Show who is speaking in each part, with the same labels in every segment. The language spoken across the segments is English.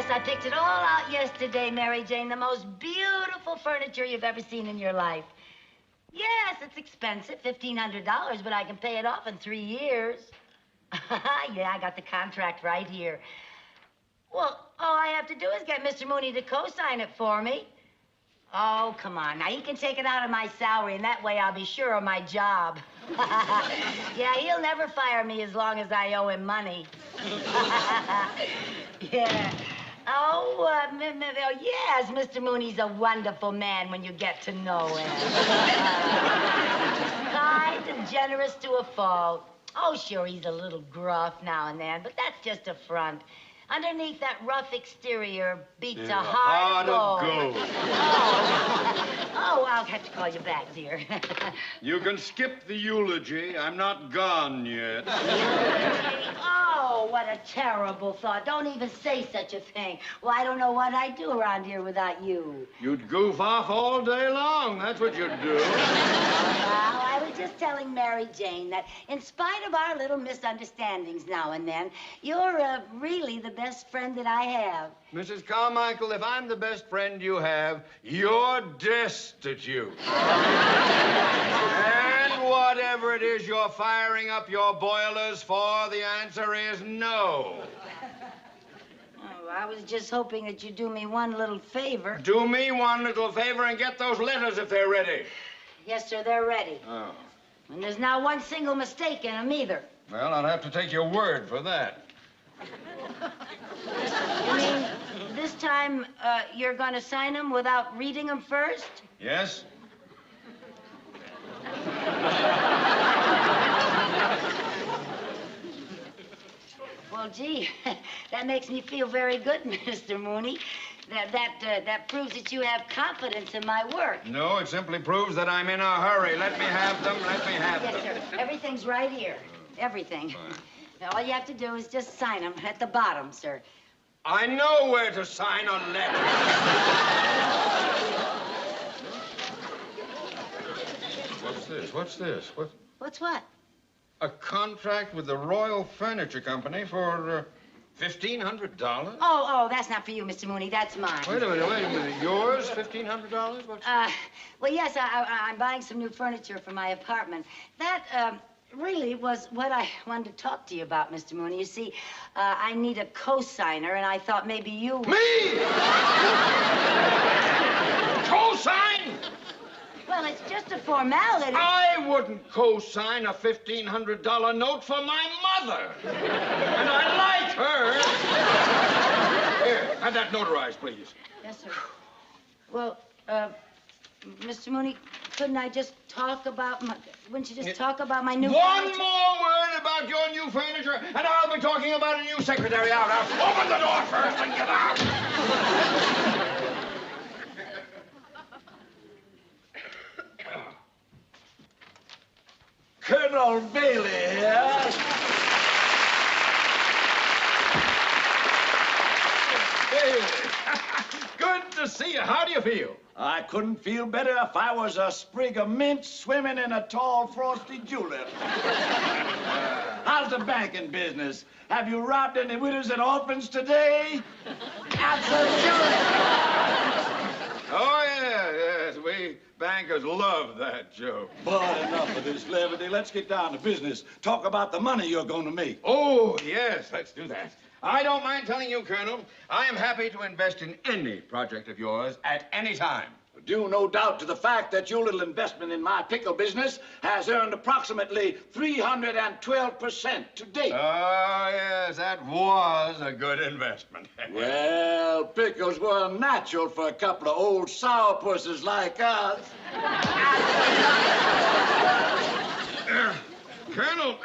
Speaker 1: Yes, I picked it all out yesterday, Mary Jane. The most beautiful furniture you've ever seen in your life. Yes, it's expensive, $1,500, but I can pay it off in 3 years. Yeah, I got the contract right here. Well, all I have to do is get Mr. Mooney to co-sign it for me. Oh, come on. Now, he can take it out of my salary, and that way I'll be sure of my job. Yeah, he'll never fire me as long as I owe him money. Yeah. Oh, yes, Mr. Mooney's a wonderful man when you get to know him. Kind and generous to a fault. Oh, sure, he's a little gruff now and then, but that's just a front. Underneath that rough exterior beats a heart of gold. Oh, I'll have to call you back, dear.
Speaker 2: You can skip the eulogy. I'm not gone yet.
Speaker 1: Oh, what a terrible thought. Don't even say such a thing. Well, I don't know what I'd do around here without you.
Speaker 2: You'd goof off all day long. That's what you'd do.
Speaker 1: Well, I was just telling Mary Jane that in spite of our little misunderstandings now and then, you're really the best friend that I have.
Speaker 2: Mrs. Carmichael, if I'm the best friend you have, you're destitute. And whatever it is you're firing up your boilers for, the answer is no.
Speaker 1: Oh, I was just hoping that you'd do me one little favor.
Speaker 2: Do me one little favor and get those letters if they're ready.
Speaker 1: Yes, sir, they're ready.
Speaker 2: Oh.
Speaker 1: And there's not one single mistake in them either.
Speaker 2: Well, I'll have to take your word for that.
Speaker 1: You mean this time you're going to sign them without reading them first?
Speaker 2: Yes?
Speaker 1: Well, gee, that makes me feel very good, Mr. Mooney. That proves that you have confidence in my work.
Speaker 2: No, it simply proves that I'm in a hurry. Let me have them. Let me have them.
Speaker 1: Yes, sir. Everything's right here. Everything.
Speaker 2: Fine.
Speaker 1: Now, all you have to do is just sign them at the bottom, sir.
Speaker 2: I know where to sign a letter. What's this? What's this?
Speaker 1: What's what?
Speaker 2: A contract with the Royal Furniture Company for $1,500?
Speaker 1: Oh, that's not for you, Mr. Mooney. That's mine.
Speaker 2: Wait a minute. Yours, $1,500? What's...
Speaker 1: Well, yes, I'm buying some new furniture for my apartment. That, really was what I wanted to talk to you about, Mr. Mooney. You see, I need a co-signer, and I thought maybe you...
Speaker 2: Me? Co-sign?
Speaker 1: Well, it's just a formality.
Speaker 2: I wouldn't co-sign a $1,500 note for my mother. And I like her. Here, have that notarized, please.
Speaker 1: Yes, sir. Well, Mr. Mooney, couldn't I just talk about my... Wouldn't you just talk about my new
Speaker 2: One
Speaker 1: furniture?
Speaker 2: more word about your new furniture, and I'll be talking about a new secretary. Out. Open the door first and get out.
Speaker 3: Colonel Bailey here.
Speaker 2: Hey, good to see you. How do you feel?
Speaker 3: I couldn't feel better if I was a sprig of mint swimming in a tall, frosty julep. How's the banking business? Have you robbed any widows and orphans today? Absolutely.
Speaker 2: Oh, yes. We bankers love that joke.
Speaker 3: But enough of this levity. Let's get down to business. Talk about the money you're going to make.
Speaker 2: Oh, yes, let's do that. I don't mind telling you, Colonel, I am happy to invest in any project of yours at any time.
Speaker 3: Due no doubt to the fact that your little investment in my pickle business has earned approximately 312% to date.
Speaker 2: Oh, yes, that was a good investment.
Speaker 3: Well, pickles were natural for a couple of old sourpusses like us.
Speaker 2: Colonel,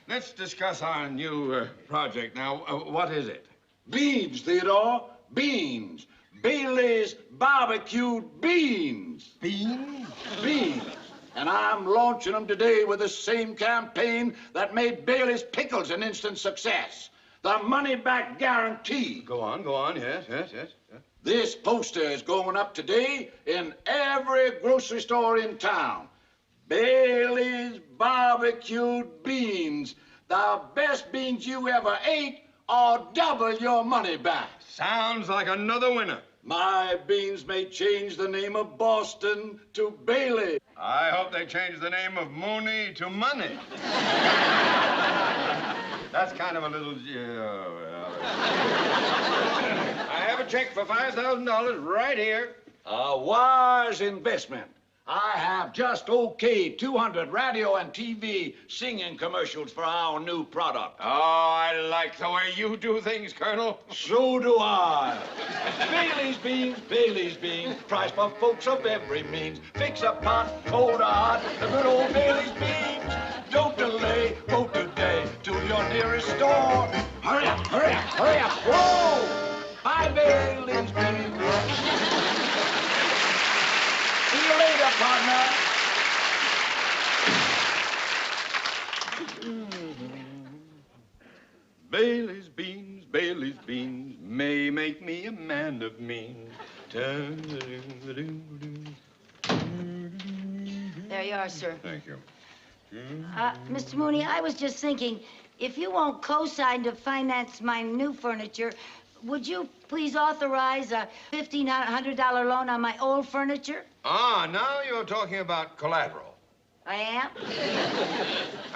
Speaker 2: let's discuss our new project now. What is it?
Speaker 3: Beans, Theodore. Beans. Bailey's barbecued beans.
Speaker 2: Beans?
Speaker 3: Beans. And I'm launching them today with the same campaign that made Bailey's pickles an instant success. The money-back guarantee.
Speaker 2: Go on. Yes.
Speaker 3: This poster is going up today in every grocery store in town. Bailey's barbecued beans. The best beans you ever ate or double your money back.
Speaker 2: Sounds like another winner.
Speaker 3: My beans may change the name of Boston to Bailey.
Speaker 2: I hope they change the name of Mooney to Money. That's kind of a little... I have a check for $5,000 right here.
Speaker 3: A wise investment. I have just okayed 200 radio and TV singing commercials for our new product.
Speaker 2: Oh, I like the way you do things, Colonel.
Speaker 3: So do I. Bailey's beans, price for folks of every means. Fix a pot, cold or hot, the good old Bailey's beans. Don't delay, go today to your nearest store. Hurry up, hurry up, hurry up. Whoa! Buy Bailey's beans. See you later, partner.
Speaker 2: Bailey's beans may make me a man of means.
Speaker 1: There you are, sir.
Speaker 2: Thank you.
Speaker 1: Mr. Mooney, I was just thinking, if you won't co-sign to finance my new furniture, would you please authorize a $1,500 loan on my old furniture?
Speaker 2: Ah, now you're talking about collateral.
Speaker 1: I am?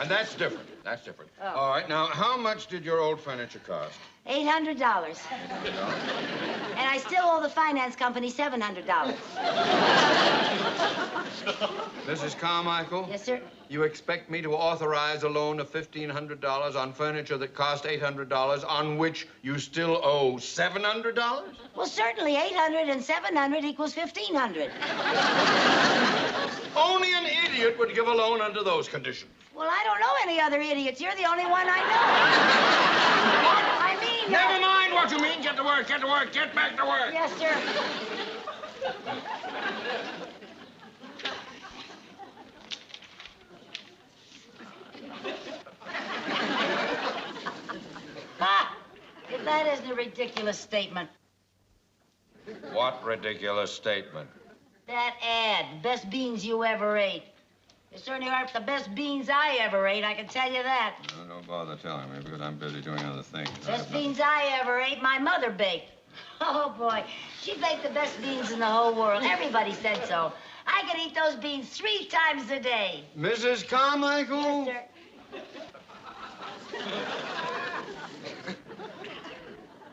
Speaker 2: And that's different. That's different.
Speaker 1: Oh.
Speaker 2: All right, now, how much did your old furniture cost?
Speaker 1: $800. And I still owe the finance company $700.
Speaker 2: Mrs. Carmichael?
Speaker 1: Yes, sir?
Speaker 2: You expect me to authorize a loan of $1,500 on furniture that cost $800, on which you still owe $700?
Speaker 1: Well, certainly 800 and 700 equals 1,500.
Speaker 2: Only an idiot would give a loan under those conditions.
Speaker 1: Well, I don't know any other idiots. You're the only one I know.
Speaker 2: What?
Speaker 1: I mean...
Speaker 2: Never mind what you mean. Get to work, get to work, get back to work.
Speaker 1: Yes, sir. Ha! If that isn't a ridiculous statement.
Speaker 2: What ridiculous statement?
Speaker 1: That ad, best beans you ever ate. They certainly aren't the best beans I ever ate, I can tell you that.
Speaker 2: No, don't bother telling me because I'm busy doing other things.
Speaker 1: Best beans I ever ate, my mother baked. Oh, boy. She baked the best beans in the whole world. Everybody said so. I could eat those beans 3 times a day.
Speaker 2: Mrs. Carmichael?
Speaker 1: Yes, sir.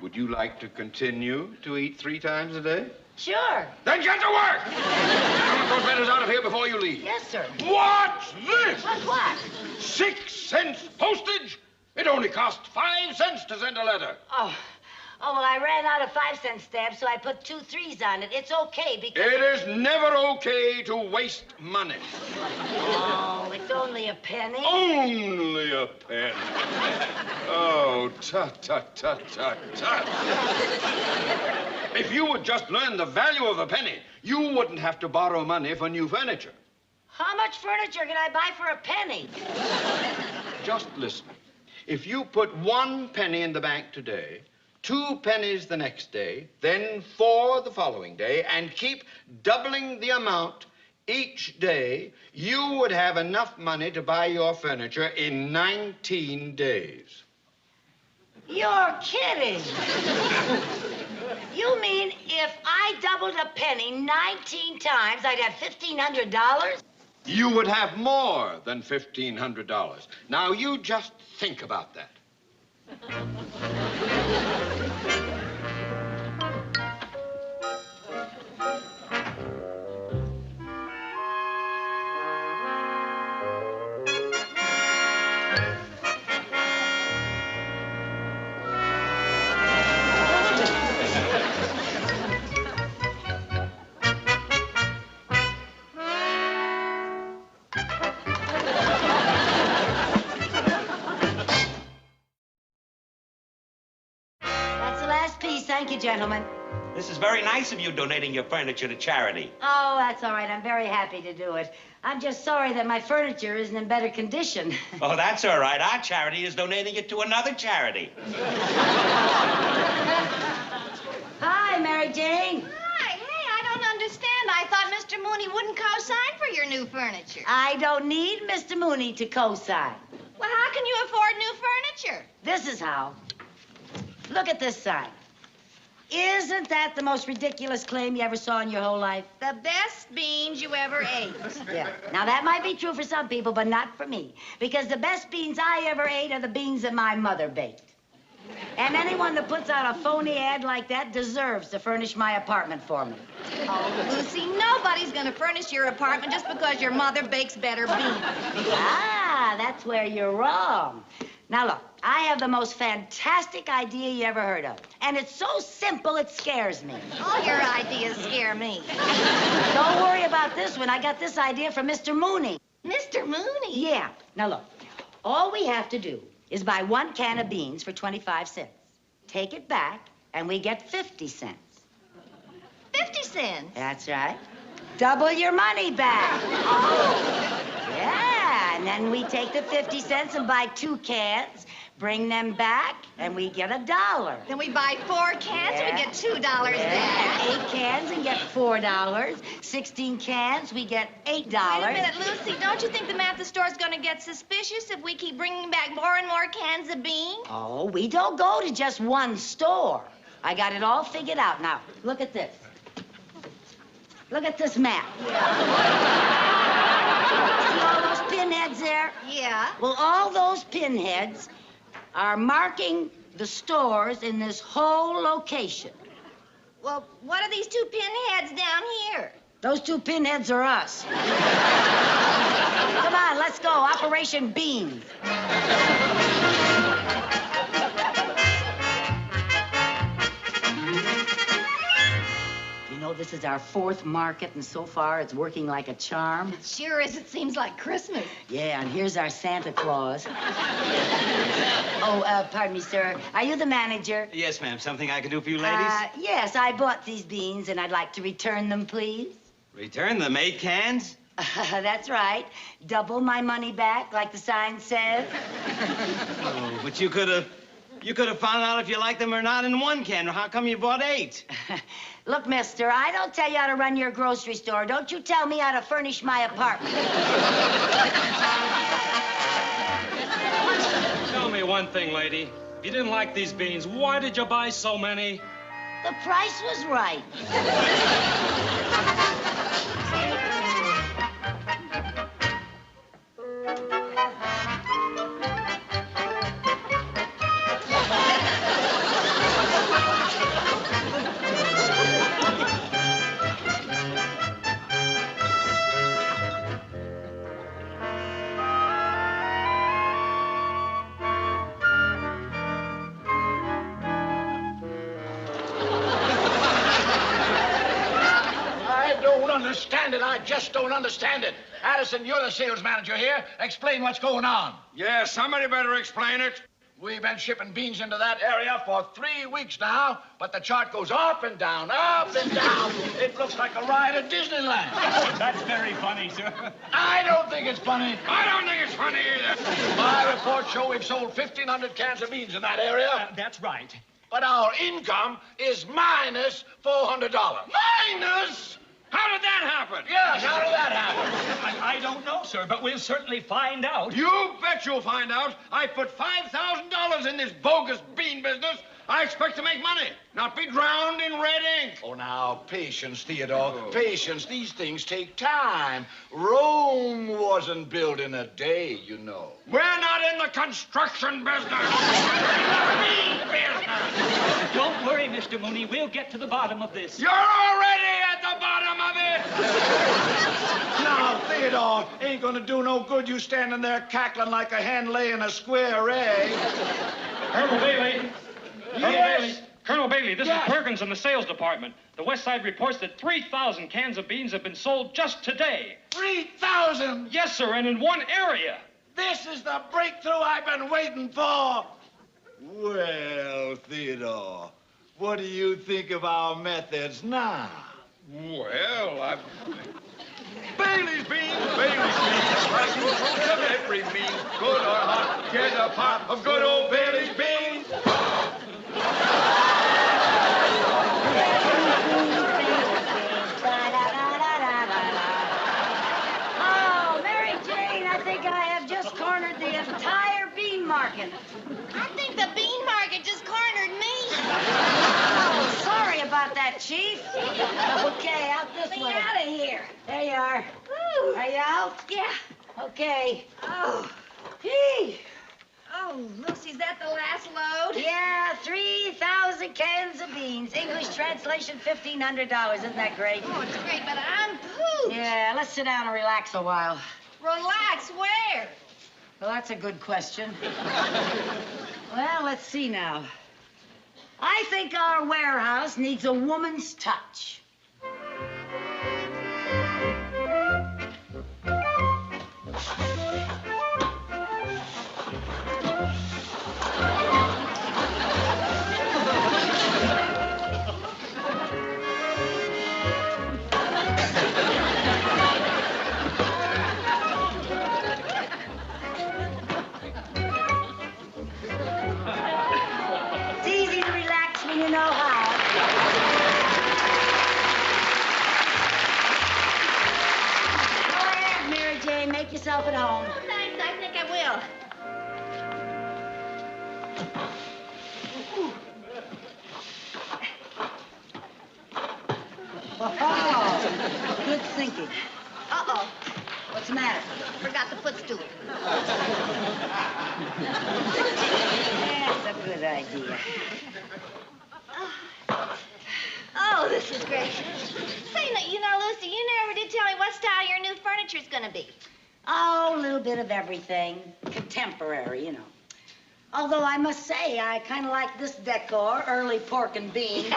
Speaker 2: Would you like to continue to eat 3 times a day?
Speaker 1: Sure.
Speaker 2: Then get to work! I want those letters out of here before you leave.
Speaker 1: Yes, sir.
Speaker 2: What's this?
Speaker 1: What?
Speaker 2: 6 cents postage? It only costs 5 cents to send a letter.
Speaker 1: Oh, well, I ran out of 5-cent stamps, so I put 2 3s on it. It's okay because...
Speaker 2: It is never okay to waste money.
Speaker 1: Oh, it's only a penny.
Speaker 2: Only a penny. Oh, tut, tut, tut, tut, tut. If you would just learn the value of a penny, you wouldn't have to borrow money for new furniture.
Speaker 1: How much furniture can I buy for a penny?
Speaker 2: Just listen. If you put 1 penny in the bank today, 2 pennies the next day, then 4 the following day, and keep doubling the amount each day, you would have enough money to buy your furniture in 19 days.
Speaker 1: You're kidding. You mean if I doubled a penny 19 times, I'd have $1,500?
Speaker 2: You would have more than $1,500. Now, you just think about that.
Speaker 1: Thank you, gentlemen.
Speaker 4: This is very nice of you donating your furniture to charity.
Speaker 1: Oh, that's all right. I'm very happy to do it. I'm just sorry that my furniture isn't in better condition.
Speaker 4: Oh, that's all right. Our charity is donating it to another charity.
Speaker 1: Hi, Mary Jane.
Speaker 5: Hi. Hey, I don't understand. I thought Mr. Mooney wouldn't co-sign for your new furniture.
Speaker 1: I don't need Mr. Mooney to co-sign.
Speaker 5: Well, how can you afford new furniture?
Speaker 1: This is how. Look at this sign. Isn't that the most ridiculous claim you ever saw in your whole life?
Speaker 5: The best beans you ever ate.
Speaker 1: Yeah. Now, that might be true for some people, but not for me. Because the best beans I ever ate are the beans that my mother baked. And anyone that puts out a phony ad like that deserves to furnish my apartment for me.
Speaker 5: Oh, Lucy, nobody's gonna furnish your apartment just because your mother bakes better beans.
Speaker 1: Ah, that's where you're wrong. Now, look, I have the most fantastic idea you ever heard of. And it's so simple, it scares me.
Speaker 5: All your ideas scare me.
Speaker 1: Don't worry about this one. I got this idea from Mr. Mooney.
Speaker 5: Mr. Mooney?
Speaker 1: Yeah. Now, look, all we have to do is buy 1 can of beans for 25 cents. Take it back, and we get 50 cents.
Speaker 5: 50 cents?
Speaker 1: That's right. Double your money back.
Speaker 5: Oh.
Speaker 1: Yeah, and then we take the 50 cents and buy 2 cans, bring them back, and we get $1.
Speaker 5: Then we buy 4 cans and we get $2 back.
Speaker 1: And 8 cans and get $4. 16 cans, we get $8.
Speaker 5: Wait a minute, Lucy. Don't you think the math store's gonna get suspicious if we keep bringing back more and more cans of beans?
Speaker 1: Oh, we don't go to just one store. I got it all figured out. Now, look at this. Look at this map. See all those pinheads there?
Speaker 5: Yeah.
Speaker 1: Well, all those pinheads are marking the stores in this whole location.
Speaker 5: Well, what are these 2 pinheads down here?
Speaker 1: Those 2 pinheads are us. Come on, let's go. Operation Beans. You know, this is our 4th market, and so far it's working like a charm.
Speaker 5: It sure is. It seems like Christmas.
Speaker 1: Yeah, and here's our Santa Claus. Oh, pardon me, sir. Are you the manager?
Speaker 4: Yes, ma'am. Something I can do for you ladies?
Speaker 1: Yes, I bought these beans, and I'd like to return them, please.
Speaker 4: Return them 8 cans?
Speaker 1: That's right. Double my money back, like the sign says.
Speaker 4: Oh, but you could have found out if you liked them or not in 1 can. How come you bought 8?
Speaker 1: Look, mister, I don't tell you how to run your grocery store. Don't you tell me how to furnish my apartment.
Speaker 6: Tell me one thing, lady. If you didn't like these beans, why did you buy so many?
Speaker 1: The price was right.
Speaker 3: I just don't understand it. Addison, you're the sales manager here. Explain what's going on.
Speaker 2: Yeah, somebody better explain it.
Speaker 3: We've been shipping beans into that area for 3 weeks now, but the chart goes up and down, up and down. It looks like a ride at Disneyland.
Speaker 6: That's very funny, sir.
Speaker 3: I don't think it's funny.
Speaker 2: I don't think it's funny either.
Speaker 3: My reports show we've sold 1,500 cans of beans in that area.
Speaker 6: That's right.
Speaker 3: But our income is minus $400.
Speaker 2: Minus? How did that happen?
Speaker 3: Yes, how did that happen?
Speaker 6: I don't know, sir, but we'll certainly find out.
Speaker 2: You bet you'll find out. I put $5,000 in this bogus bean business. I expect to make money, not be drowned in red ink.
Speaker 3: Oh, now, patience, Theodore. Patience. These things take time. Rome wasn't built in a day, you know.
Speaker 2: We're not in the construction business. We're in the bean business.
Speaker 6: Don't worry, Mr. Mooney. We'll get to the bottom of this.
Speaker 2: You're already at the bottom of it.
Speaker 3: Now, Theodore, ain't gonna do no good you standing there cackling like a hen laying a square egg.
Speaker 6: Colonel Bailey.
Speaker 3: Yes.
Speaker 6: Colonel Bailey, this
Speaker 3: Yes.
Speaker 6: is Perkins in the sales department. The West Side reports that 3,000 cans of beans have been sold just today.
Speaker 3: 3,000?
Speaker 6: Yes, sir, and in one area.
Speaker 3: This is the breakthrough I've been waiting for. Well, Theodore, what do you think of our methods now?
Speaker 2: Well, Bailey's beans, Bailey's beans. Right in front of every bean, good or hot, get a pot of good old Bailey's beans.
Speaker 1: Oh, Mary Jane, I think I have just cornered the entire bean market.
Speaker 5: I think the bean market just cornered me.
Speaker 1: that, Chief. Okay, out this
Speaker 5: Get me
Speaker 1: way.
Speaker 5: out of here.
Speaker 1: There you are.
Speaker 5: Woo.
Speaker 1: Are you out?
Speaker 5: Yeah.
Speaker 1: Okay.
Speaker 5: Oh.
Speaker 1: Gee.
Speaker 5: Oh, Lucy, is that the last load?
Speaker 1: Yeah, 3,000 cans of beans. English translation, $1,500. Isn't that great?
Speaker 5: Oh, it's great, but I'm pooped.
Speaker 1: Yeah, let's sit down and relax a while.
Speaker 5: Relax, where?
Speaker 1: Well, that's a good question. Well, let's see now. I think our warehouse needs a woman's touch. It's easy to relax when you know how. Go ahead, Mary Jane. Make yourself at home.
Speaker 5: Oh, thanks. I think I will.
Speaker 1: Oh, good thinking.
Speaker 5: Uh-oh.
Speaker 1: What's the matter?
Speaker 5: Forgot the footstool.
Speaker 1: That's a good idea.
Speaker 5: Oh, this is great. Say, you know, Lucy, you never did tell me what style your new furniture's gonna be.
Speaker 1: Oh, a little bit of everything. Contemporary, you know. Although I must say, I kind of like this decor, early pork and beans.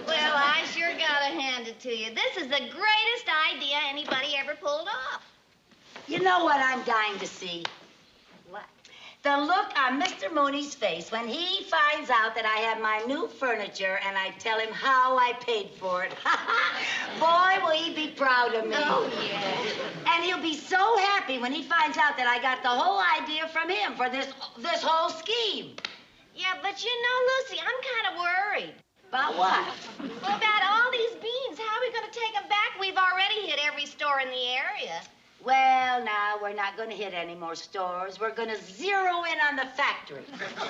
Speaker 5: Well, I sure gotta hand it to you. This is the greatest idea anybody ever pulled off.
Speaker 1: You know what I'm dying to see?
Speaker 5: What?
Speaker 1: The look on Mr. Mooney's face when he finds out that I have my new furniture and I tell him how I paid for it. Boy, will he be proud of me.
Speaker 5: Oh, yeah.
Speaker 1: And he'll be so happy when he finds out that I got the whole idea from him for this whole scheme.
Speaker 5: Yeah, but you know, Lucy, I'm kind of worried.
Speaker 1: About what?
Speaker 5: Well, about all these beans. How are we gonna take them back? We've already hit every store in the area.
Speaker 1: Well, now, we're not going to hit any more stores. We're going to zero in on the factory.
Speaker 5: The factory?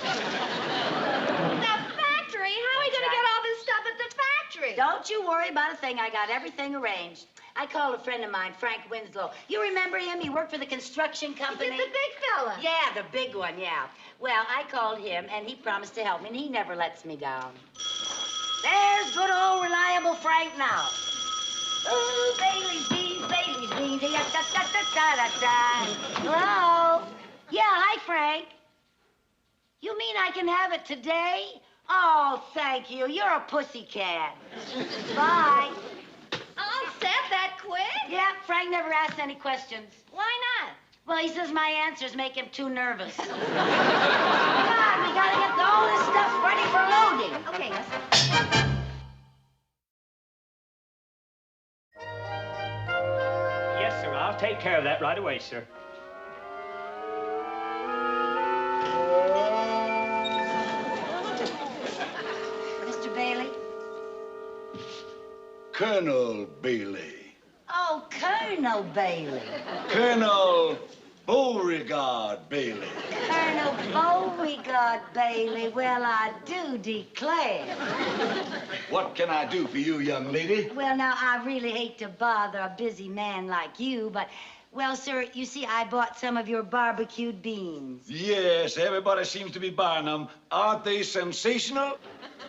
Speaker 5: How are we gonna get all this stuff at the factory?
Speaker 1: Don't you worry about a thing. I got everything arranged. I called a friend of mine, Frank Winslow. You remember him? He worked for the construction company.
Speaker 5: He's the big fella.
Speaker 1: Yeah, the big one, yeah. Well, I called him, and he promised to help me, and he never lets me down. There's good old reliable Frank now. Ooh, Bailey's beans, da-da-da-da-da-da. Hello? Yeah, hi, Frank. You mean I can have it today? Oh, thank you. You're a pussycat. Bye.
Speaker 5: All set that quick?
Speaker 1: Yeah, Frank never asked any questions.
Speaker 5: Why not?
Speaker 1: Well, he says my answers make him too nervous. Come on, we gotta get all this stuff ready for loading.
Speaker 5: Okay, let's...
Speaker 7: Yes, sir. I'll take care of that right away, sir.
Speaker 1: Mr. Bailey?
Speaker 3: Colonel Bailey.
Speaker 1: Oh, Colonel Bailey.
Speaker 3: Colonel Beauregard Bailey.
Speaker 1: Colonel Beauregard Bailey. Well, I do declare.
Speaker 3: What can I do for you, young lady?
Speaker 1: Well, now, I really hate to bother a busy man like you, but, well, sir, you see, I bought some of your barbecued beans.
Speaker 3: Yes, everybody seems to be buying them. Aren't they sensational?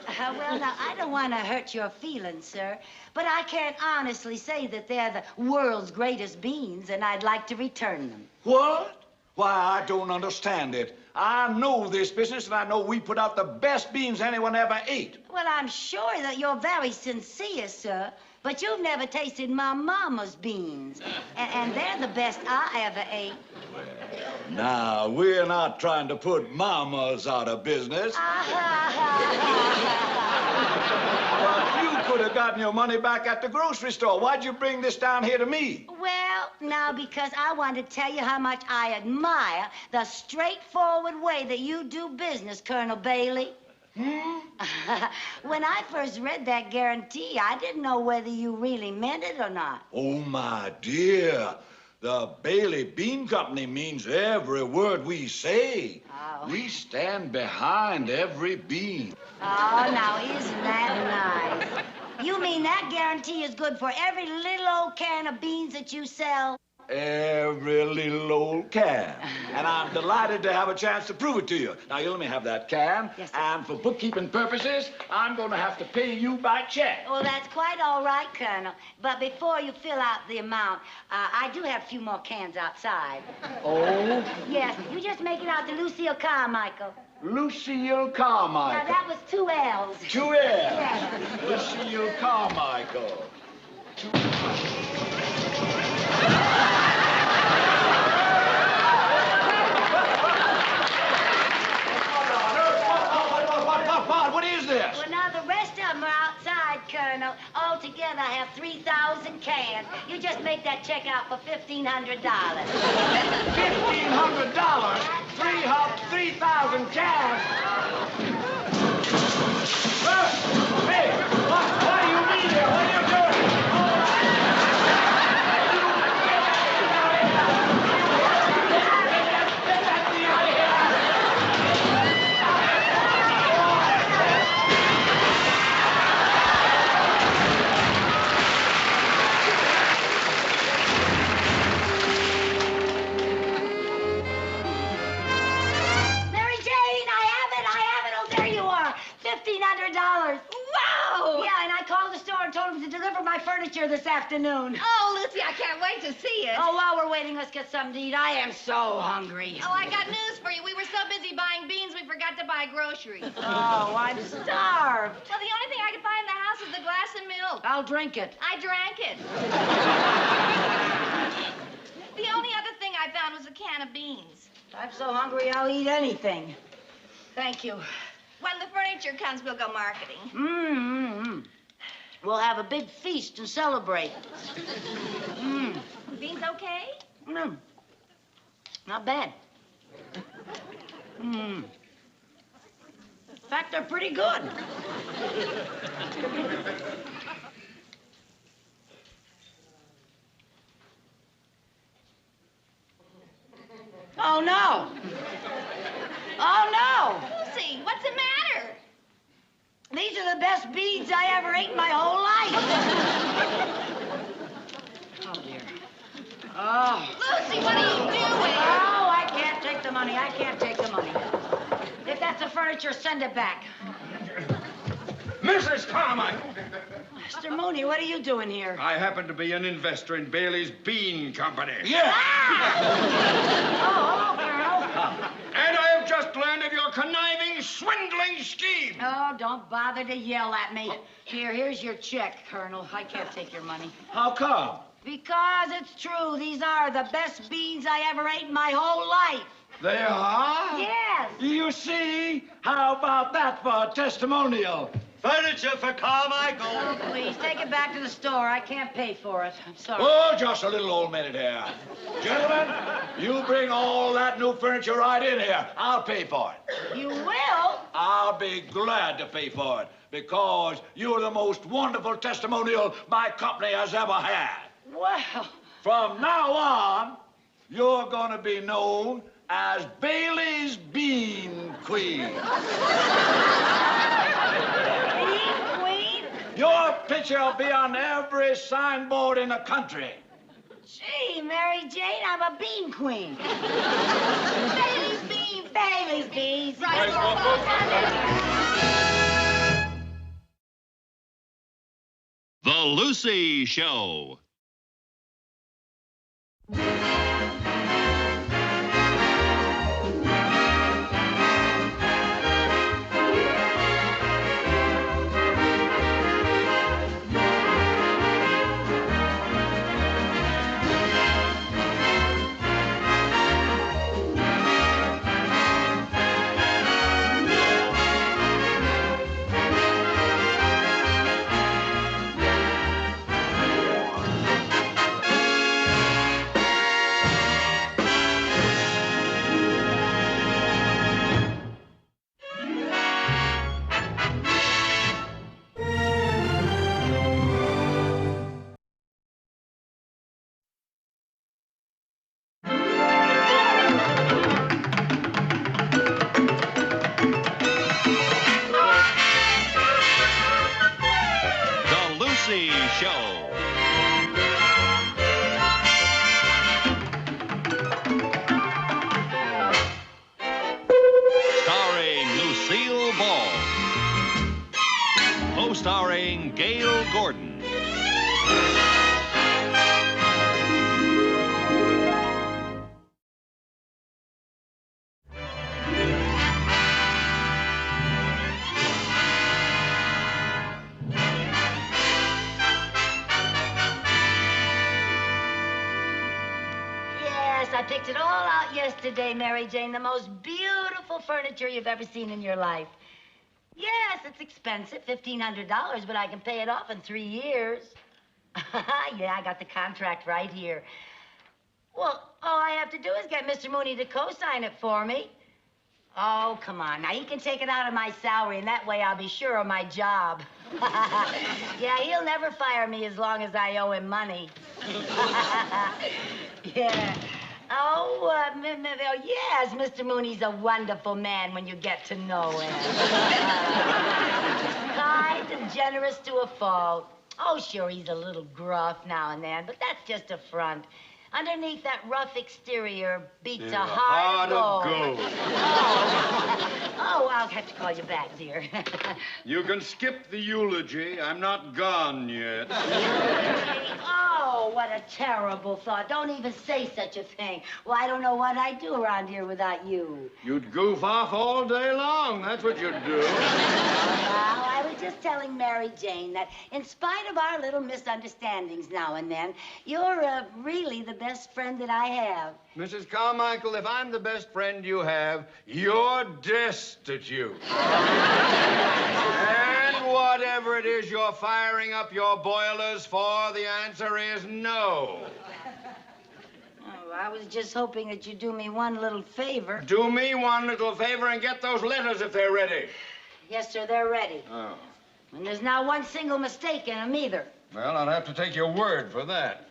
Speaker 1: Well, now, I don't want to hurt your feelings, sir, but I can't honestly say that they're the world's greatest beans, and I'd like to return them.
Speaker 3: What? Why, I don't understand it. I know this business, and I know we put out the best beans anyone ever ate.
Speaker 1: Well, I'm sure that you're very sincere, sir, but you've never tasted my mama's beans, and they're the best I ever ate.
Speaker 3: Now, we're not trying to put mamas out of business. But you could have gotten your money back at the grocery store. Why'd you bring this down here to me?
Speaker 1: Well, now, because I want to tell you how much I admire the straightforward way that you do business, Colonel Bailey. When I first read that guarantee, I didn't know whether you really meant it or not.
Speaker 3: Oh, my dear. The Bailey Bean Company means every word we say.
Speaker 1: Oh.
Speaker 3: We stand behind every bean.
Speaker 1: Oh, now, isn't that nice? You mean that guarantee is good for every little old can of beans that you sell?
Speaker 3: Every little old can. And I'm delighted to have a chance to prove it to you. Now, you let me have that can.
Speaker 1: Yes, sir.
Speaker 3: And for bookkeeping purposes, I'm going to have to pay you by check.
Speaker 1: Well, that's quite all right, Colonel. But before you fill out the amount, I do have a few more cans outside.
Speaker 3: Oh?
Speaker 1: Yes, you just make it out to Lucille Carmichael.
Speaker 3: Lucille Carmichael.
Speaker 1: Now, that was 2 L's.
Speaker 3: 2 L's.
Speaker 1: Yes.
Speaker 3: Lucille Carmichael. What is this?
Speaker 1: Well, now, the rest of them are outside, Colonel. Altogether, I have 3,000 cans. You just make that check out for $1,500.
Speaker 3: $1,500? 3,000 cans? Hey, what do you mean here? What are you doing?
Speaker 1: Mary Jane, I have it. Oh, there you are. $1,500.
Speaker 5: Wow!
Speaker 1: Yeah, and I called the store and told them to deliver my furniture this afternoon.
Speaker 5: Oh, Lucy, I can't wait to see it.
Speaker 1: Oh, while we're waiting, let's get something to eat. I am so hungry.
Speaker 5: Oh, I got news for you. We were so busy buying beans, we forgot to buy groceries.
Speaker 1: Oh, I'm starved.
Speaker 5: Well, the only thing I could find in the house is the glass of milk.
Speaker 1: I'll drink it.
Speaker 5: I drank it. The only other thing I found was a can of beans.
Speaker 1: I'm so hungry, I'll eat anything. Thank you.
Speaker 5: When the furniture comes, we'll go marketing.
Speaker 1: Mm-hmm. We'll have a big feast and celebrate.
Speaker 5: Beans okay?
Speaker 1: Mm. Not bad. In fact, they're pretty good. Oh, no. Oh, no.
Speaker 5: Lucy, what's the matter?
Speaker 1: These are the best beans I ever ate in my whole life. Oh, dear. Oh.
Speaker 5: Lucy, what are you doing?
Speaker 1: Oh, I can't take the money. I can't take the money. If that's the furniture, send it back.
Speaker 2: Mrs. Carmichael!
Speaker 1: Mr. Mooney, what are you doing here?
Speaker 2: I happen to be an investor in Bailey's Bean Company.
Speaker 3: Yeah.
Speaker 1: Oh, Colonel.
Speaker 2: And I have just learned of your conniving, swindling scheme.
Speaker 1: Oh, don't bother to yell at me. Here's your check, Colonel. I can't take your money.
Speaker 3: How come?
Speaker 1: Because it's true. These are the best beans I ever ate in my whole life.
Speaker 3: They are?
Speaker 1: Yes.
Speaker 3: You see? How about that for a testimonial?
Speaker 4: Furniture for Carmichael.
Speaker 1: Oh, please, take it back to the store. I can't pay for it. I'm sorry.
Speaker 3: Oh, just a little old minute here. Gentlemen, you bring all that new furniture right in here. I'll pay for it.
Speaker 1: You will?
Speaker 3: I'll be glad to pay for it because you're the most wonderful testimonial my company has ever had.
Speaker 1: Well,
Speaker 3: From now on, you're going to be known as Bailey's Bean Queen.
Speaker 1: Bean Queen?
Speaker 3: Your picture will be on every signboard in the country.
Speaker 1: Gee, Mary Jane, I'm a bean queen.
Speaker 5: Bailey's beans.
Speaker 1: Bailey's beans.
Speaker 5: Right.
Speaker 8: The Lucy Show. Show. Starring Lucille Ball. Co-starring Gail Gordon.
Speaker 1: Yes, I picked it all out yesterday, Mary Jane. The most beautiful furniture you've ever seen in your life. Yes, it's expensive, $1,500, but I can pay it off in 3 years. Yeah, I got the contract right here. Well, all I have to do is get Mr. Mooney to co-sign it for me. Oh, come on. Now, he can take it out of my salary, and that way I'll be sure of my job. Yeah, he'll never fire me as long as I owe him money. Yeah. Oh, yes, Mr. Mooney's a wonderful man when you get to know him. Kind and generous to a fault. Oh, sure, he's a little gruff now and then, but that's just a front. Underneath that rough exterior beats a heart of gold. Oh, I'll have to call you back, dear.
Speaker 2: You can skip the eulogy. I'm not gone yet.
Speaker 1: Oh, what a terrible thought. Don't even say such a thing. Well, I don't know what I'd do around here without you.
Speaker 2: You'd goof off all day long. That's what you'd do.
Speaker 1: Well, I was just telling Mary Jane that in spite of our little misunderstandings now and then, you're really the best friend that I have.
Speaker 2: Mrs. Carmichael, if I'm the best friend you have, you're destitute. And whatever it is you're firing up your boilers for, the answer is no.
Speaker 1: Oh, I was just hoping that you'd do me one little favor.
Speaker 2: Do me one little favor and get those letters if they're ready.
Speaker 1: Yes, sir, they're ready.
Speaker 2: Oh.
Speaker 1: And there's not one single mistake in them either.
Speaker 2: Well, I'll have to take your word for that.